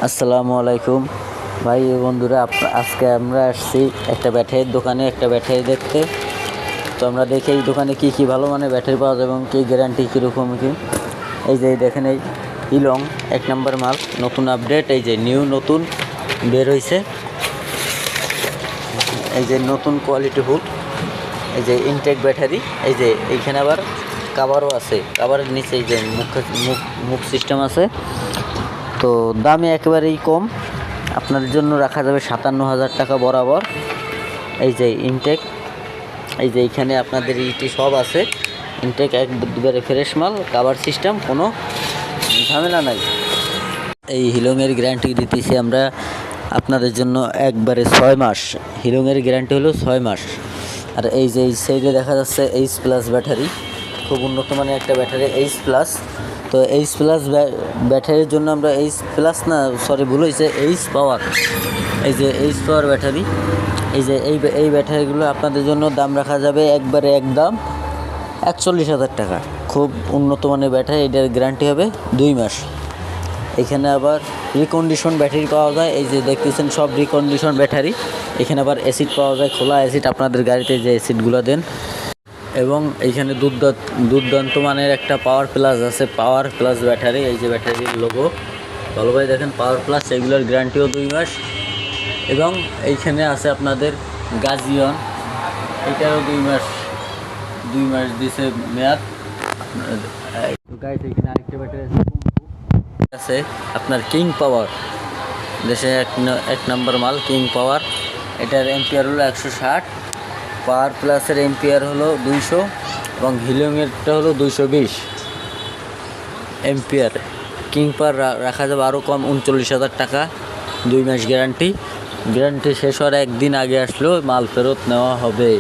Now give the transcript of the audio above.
আসসালামু আলাইকুম ভাই বন্ধুরা, আজকে আমরা আসছি একটা ব্যাটারির দোকানে একটা ব্যাটারি দেখতে। তো আমরা দেখি এই দোকানে কি ভালো মানে ব্যাটারি পাওয়া যায় এবং কি গ্যারান্টি কীরকম কি। এই যে দেখেন, এই ইলং 1 নম্বর মাল, নতুন আপডেট, এই যে নতুন বের হয়েছে, এই যে নতুন কোয়ালিটি ফুল, এই যে ইনটেক ব্যাটারি। এই যে এইখানে আবার কাভারও আছে, কাভারের নিচে এই যে মুখ সিস্টেম আছে। তো দামে একেবারেই কম, আপনাদের জন্য রাখা যাবে 57,000 টাকা বরাবর। এই যে ইনটেক, এই যে এইখানে আপনাদের ইটি সব আছে, ইনটেক একবারে ফ্রেশ মাল, কাভার সিস্টেম, কোনো ঝামেলা নাই। এই হিলংয়ের গ্যারান্টি দিতেছি আমরা আপনাদের জন্য একবারে 6 মাস। হিলংয়ের গ্যারান্টি হলো 6 মাস। আর এই যে এই সাইডে দেখা যাচ্ছে H+ ব্যাটারি, খুব উন্নত মানের একটা ব্যাটারি H+। তো H+ ব্যাটারির জন্য আমরা ভুল হয়েছে, H পাওয়ার, এই যে H পাওয়ার ব্যাটারি। এই যে এই ব্যাটারিগুলো আপনাদের জন্য দাম রাখা যাবে একবারে একদম 41,000 টাকা। খুব উন্নত মানের ব্যাটারি, এটার গ্যারান্টি হবে 2 মাস। এখানে আবার রিকন্ডিশন ব্যাটারি পাওয়া যায়, এই যে দেখতেছেন সব রিকন্ডিশন ব্যাটারি। এখানে আবার অ্যাসিড পাওয়া যায়, খোলা অ্যাসিড, আপনাদের গাড়িতে যে অ্যাসিডগুলো দেন। এবং এইখানে দুর্দান্ত মানের একটা পাওয়ার প্লাস আছে, পাওয়ার প্লাস ব্যাটারি। এই যে ব্যাটারির লোগো ভালো ভাই দেখেন, পাওয়ার প্লাস, এগুলোর গ্যারান্টিও 2 মাস। এবং এইখানে আছে আপনাদের গাজিয়ন, এটারও 2 মাস দিছে মেয়াদ। এখানে আরেকটা ব্যাটারি আছে আপনার কিং পাওয়ার, দেশে এক নম্বর মাল কিং পাওয়ার। এটার এম্পিয়ার হলো 160, পাওয়ার প্লাসের এম্পিয়ার হলো 200 এবং হিলিয়মেরটা হলো 220 এম্পিয়ার। কিং পাওয়ার রাখা যাবে আরও কম, 39,000 টাকা, 2 মাস গ্যারান্টি। গ্যারান্টি শেষ হওয়ার একদিন আগে আসলেও মাল ফেরত নেওয়া হবে।